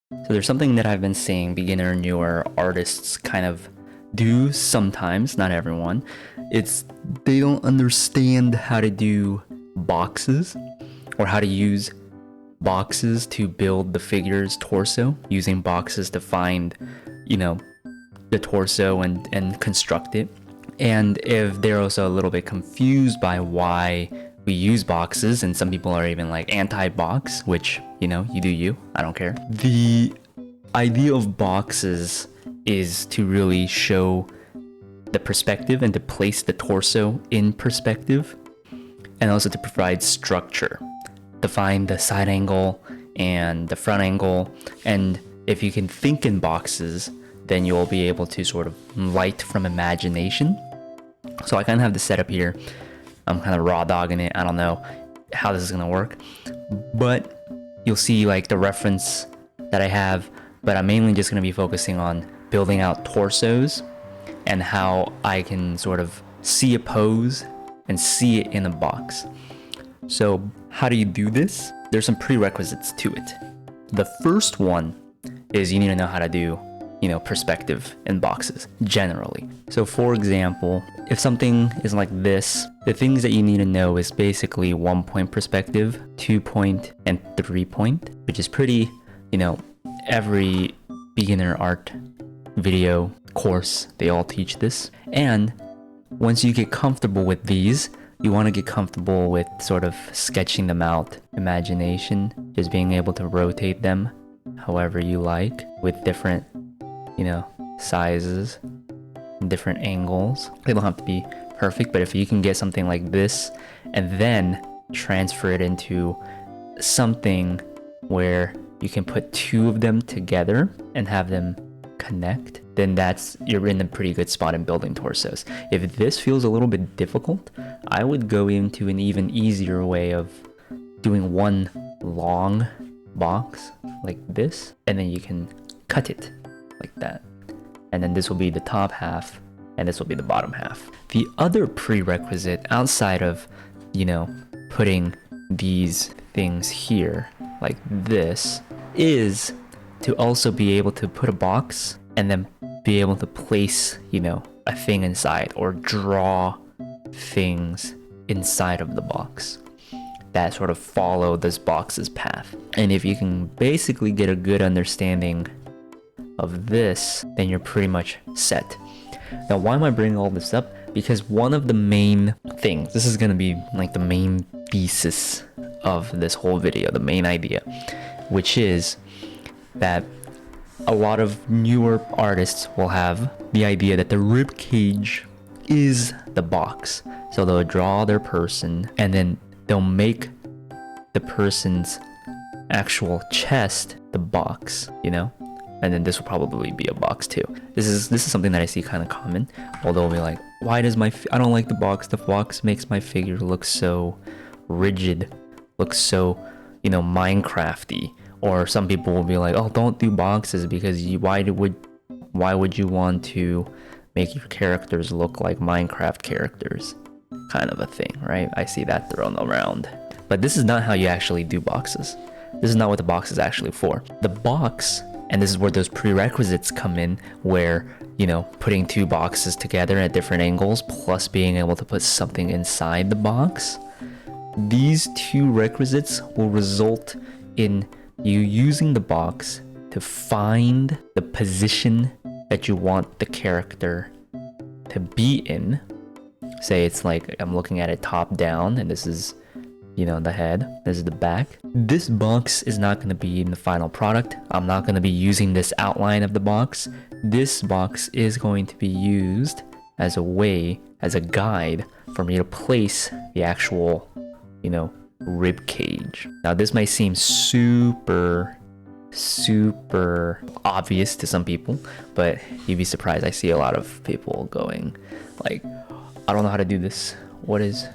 So there's something that I've been seeing beginner and newer artists kind of do sometimes, not everyone. It's they don't understand how to do boxes or how to use boxes to build the figure's torso, using boxes to find, the torso and construct it. And if they're also a little bit confused by why we use boxes, and some people are even like anti-box, which, you do you, I don't care. The idea of boxes is to really show the perspective and to place the torso in perspective, and also to provide structure, to find the side angle and the front angle. And if you can think in boxes, then you'll be able to sort of light from imagination. So I kind of have the setup here. I'm kind of raw dogging it. I don't know how this is going to work, but you'll see like the reference that I have, but I'm mainly just going to be focusing on building out torsos and how I can sort of see a pose and see it in a box. So how do you do this? There's some prerequisites to it. The first one is you need to know how to do, perspective in boxes generally. So for example, if something is like this, the things that you need to know is basically 1-point perspective, 2-point, and 3-point, which is pretty, every beginner art video course, they all teach this. And once you get comfortable with these, you want to get comfortable with sort of sketching them out. Imagination, just being able to rotate them however you like with different, sizes, different angles. They don't have to be perfect, but if you can get something like this and then transfer it into something where you can put two of them together and have them connect, then you're in a pretty good spot in building torsos. If this feels a little bit difficult, I would go into an even easier way of doing one long box like this, and then you can cut it like that. And then this will be the top half, and this will be the bottom half. The other prerequisite outside of, putting these things here like this is to also be able to put a box and then be able to place, a thing inside or draw things inside of the box that sort of follow this box's path. And if you can basically get a good understanding of this, then you're pretty much set. Now, why am I bringing all this up? Because one of the main things, this is going to be like the main thesis of this whole video, the main idea, which is that a lot of newer artists will have the idea that the rib cage is the box. So they'll draw their person and then they'll make the person's actual chest the box, and then this will probably be a box too. This is something that I see kind of common, although it'll be like, why does I don't like the box makes my figure look so rigid, looks so, Minecrafty. Or some people will be like, oh, don't do boxes because why would you want to make your characters look like Minecraft characters? Kind of a thing, right? I see that thrown around. But this is not how you actually do boxes. This is not what the box is actually for. The box, and this is where those prerequisites come in, where, putting two boxes together at different angles, plus being able to put something inside the box. These two requisites will result in you using the box to find the position that you want the character to be in. Say it's like I'm looking at it top down, and this is, the head, this is the back. This box is not going to be in the final product. I'm not going to be using this outline of the box. This box is going to be used as a guide for me to place the actual, rib cage. Now this might seem super obvious to some people, but you'd be surprised. I see a lot of people going like, I don't know how to do this. What is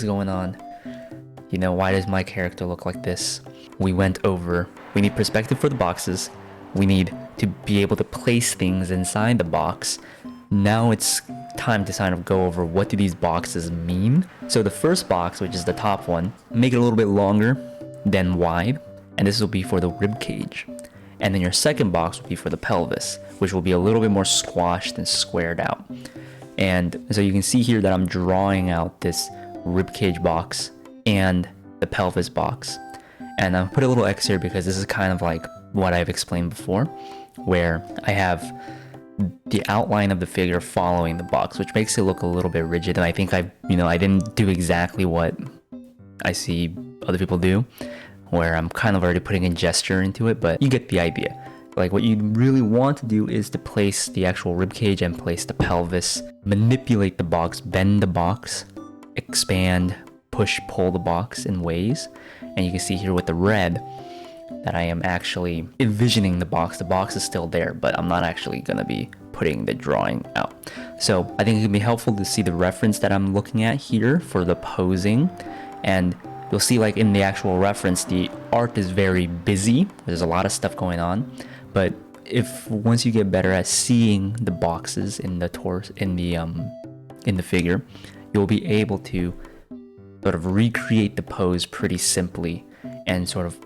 going on? Why does my character look like this? We need perspective for the boxes. We need to be able to place things inside the box. Now it's time to kind of go over what do these boxes mean. So the first box, which is the top one, make it a little bit longer than wide, and this will be for the rib cage. And then your second box will be for the pelvis, which will be a little bit more squashed and squared out. And so you can see here that I'm drawing out this ribcage box and the pelvis box. And I'll put a little X here because this is kind of like what I've explained before, where I have the outline of the figure following the box, which makes it look a little bit rigid. And I think I didn't do exactly what I see other people do, where I'm kind of already putting a gesture into it, but you get the idea. Like what you really want to do is to place the actual rib cage and place the pelvis, manipulate the box, bend the box, expand, push, pull the box in ways. And you can see here with the red that I am actually envisioning the box. The box is still there, but I'm not actually gonna be putting the drawing out. So I think it can be helpful to see the reference that I'm looking at here for the posing. And you'll see like in the actual reference, the art is very busy. There's a lot of stuff going on. But if once you get better at seeing the boxes in the torso, in the figure, you'll be able to sort of recreate the pose pretty simply and sort of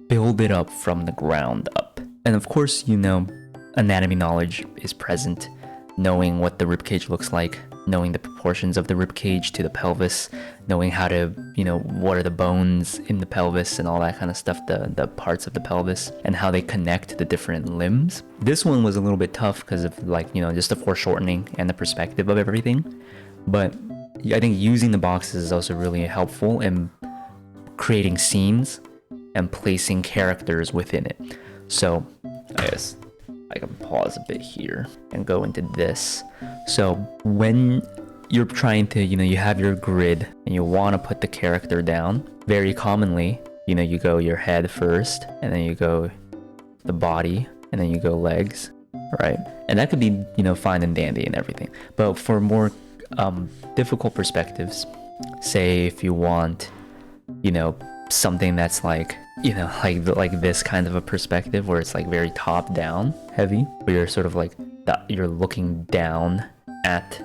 build it up from the ground up. And of course, anatomy knowledge is present, knowing what the ribcage looks like, knowing the proportions of the ribcage to the pelvis, knowing how to, what are the bones in the pelvis and all that kind of stuff, the parts of the pelvis and how they connect to the different limbs. This one was a little bit tough because of just the foreshortening and the perspective of everything. But I think using the boxes is also really helpful in creating scenes and placing characters within it. So I guess I can pause a bit here and go into this. So when you're trying to, you have your grid and you want to put the character down, very commonly, you go your head first and then you go the body and then you go legs, right? And that could be, fine and dandy and everything. But for more difficult perspectives, say if you want, something that's like this kind of a perspective where it's like very top down heavy, where you're sort of like you're looking down at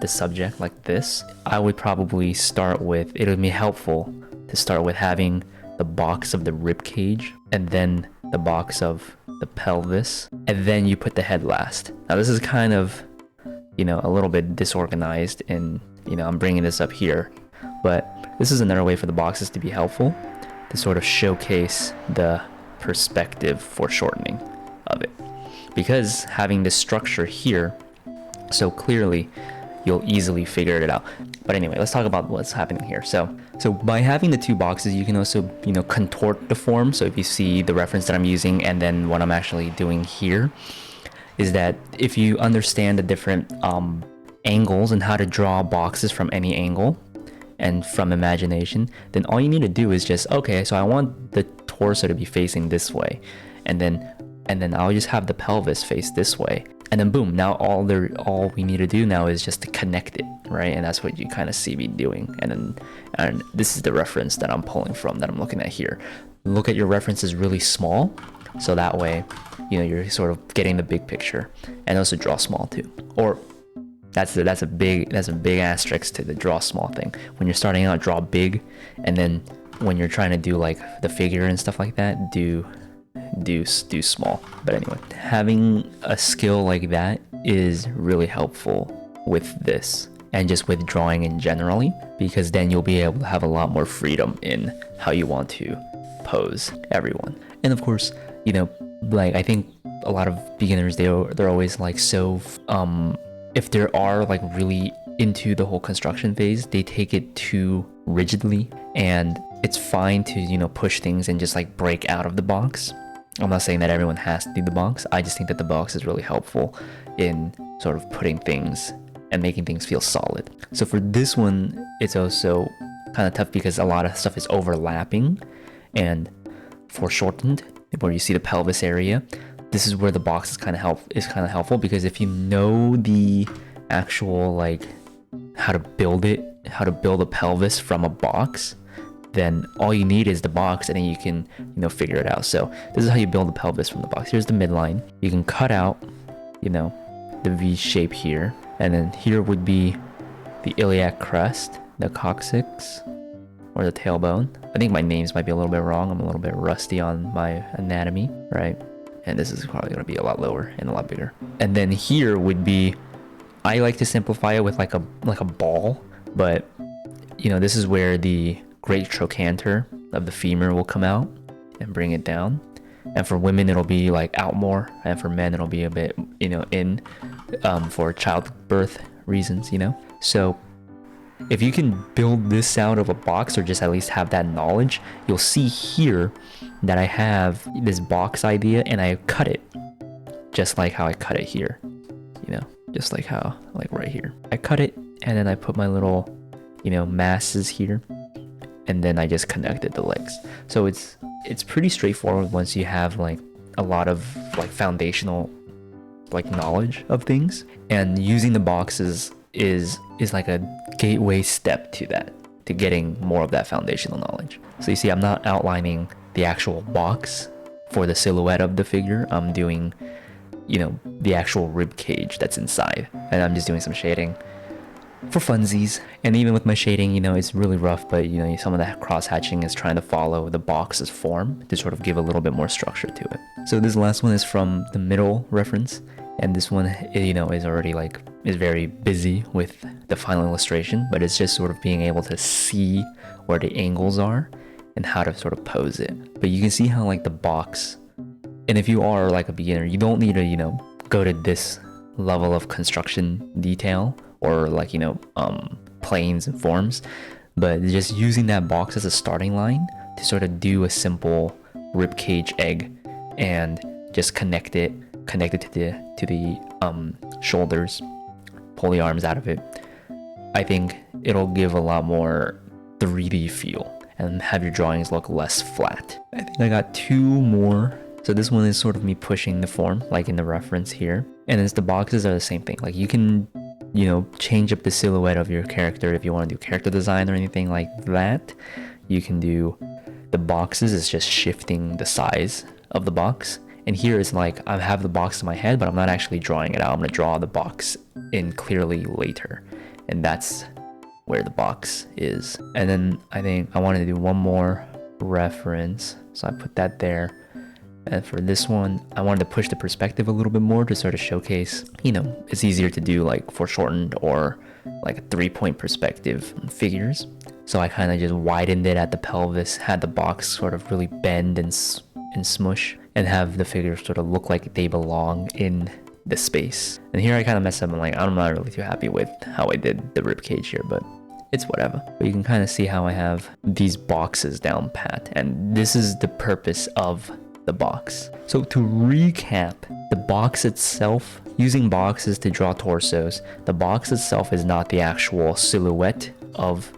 the subject like this, I would probably start with, it would be helpful to start with having the box of the rib cage and then the box of the pelvis, and then you put the head last. Now this is kind of a little bit disorganized, and I'm bringing this up here, but this is another way for the boxes to be helpful, to sort of showcase the perspective foreshortening of it. Because having this structure here so clearly, you'll easily figure it out. But anyway, let's talk about what's happening here. So by having the two boxes, you can also, contort the form. So if you see the reference that I'm using and then what I'm actually doing here, is that if you understand the different angles and how to draw boxes from any angle and from imagination, then all you need to do is just, okay, so I want the torso to be facing this way, and then I'll just have the pelvis face this way, and then boom, now all we need to do now is just to connect it, right? And that's what you kind of see me doing. And this is the reference that I'm pulling from, that I'm looking at here. Look at your references really small, so that way, you're sort of getting the big picture, and also draw small too. Or that's a big asterisk to the draw small thing. When you're starting out, draw big, and then when you're trying to do like the figure and stuff like that, do small. But anyway, having a skill like that is really helpful with this and just with drawing in generally, because then you'll be able to have a lot more freedom in how you want to pose everyone. And of course, I think a lot of beginners, they're always like, so if they are like really into the whole construction phase, they take it too rigidly, and it's fine to push things and just like break out of the box. I'm not saying that everyone has to do the box. I just think that the box is really helpful in sort of putting things and making things feel solid. So for this one, it's also kind of tough because a lot of stuff is overlapping and foreshortened, where you see the pelvis area. This is where the box is kind of helpful, because if you know the actual like how to build a pelvis from a box, then all you need is the box, and then you can figure it out. So this is how you build the pelvis from the box. Here's the midline. You can cut out the V shape here, and then here would be the iliac crest, the coccyx, or the tailbone. I think my names might be a little bit wrong. I'm a little bit rusty on my anatomy, right? and this is probably going to be a lot lower and a lot bigger. And then here would be, I like to simplify it with like a ball, but you know, this is where the great trochanter of the femur will come out and bring it down. And for women, it'll be like out more, and for men, it'll be a bit, you know, in, for childbirth reasons, you know. So if you can build this out of a box, or just at least have that knowledge, you'll see here that I have this box idea, and I cut it just like how I cut it here, you know, just like how, like right here. I cut it, and then I put my little, you know, masses here, and then I just connected the legs. So it's pretty straightforward once you have like a lot of like foundational like knowledge of things, and using the boxes is like a gateway step to that, to getting more of that foundational knowledge. So you see, I'm not outlining the actual box for the silhouette of the figure. I'm doing, you know, the actual rib cage that's inside, and I'm just doing some shading for funsies. And even with my shading, you know, it's really rough, but you know, some of that cross hatching is trying to follow the box's form to sort of give a little bit more structure to it. So this last one is from the middle reference, and this one, you know, is already like, is very busy with the final illustration, but it's just sort of being able to see where the angles are and how to sort of pose it. But you can see how like the box, and if you are like a beginner, you don't need to, you know, go to this level of construction detail or like, you know, planes and forms, but just using that box as a starting line to sort of do a simple rib cage egg and just connect it to the shoulders, pull the arms out of it. I think it'll give a lot more 3D feel and have your drawings look less flat. I think I got 2 more. So this one is sort of me pushing the form like in the reference here, and it's the boxes are the same thing. Like you can, you know, change up the silhouette of your character if you want to do character design or anything like that. You can do the boxes, is just shifting the size of the box. And here is like, I have the box in my head, but I'm not actually drawing it out. I'm gonna draw the box in clearly later. And that's where the box is. And then I think I wanted to do one more reference, so I put that there. And for this one, I wanted to push the perspective a little bit more to sort of showcase, you know, it's easier to do like foreshortened or like a 3-point perspective figures. So I kind of just widened it at the pelvis, had the box sort of really bend and smush, and have the figures sort of look like they belong in the space. And here I kind of messed up. I'm like, I'm not really too happy with how I did the rib cage here, but it's whatever. But you can kind of see how I have these boxes down pat, and this is the purpose of the box. So to recap, the box itself, using boxes to draw torsos, the box itself is not the actual silhouette of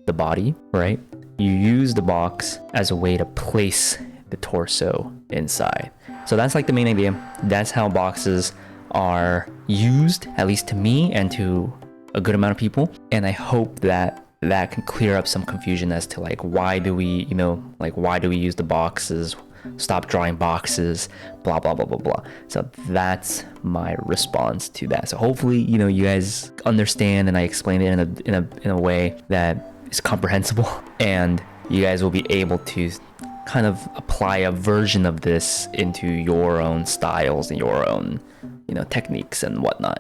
the body, right? You use the box as a way to place the torso inside. So that's like the main idea. That's how boxes are used, at least to me and to a good amount of people. And I hope that that can clear up some confusion as to like, why do we, you know, like why do we use the boxes? Stop drawing boxes, blah blah blah blah blah. So that's my response to that. So hopefully, you know, you guys understand and I explained it in a way that is comprehensible, and you guys will be able to kind of apply a version of this into your own styles and your own, you know, techniques and whatnot.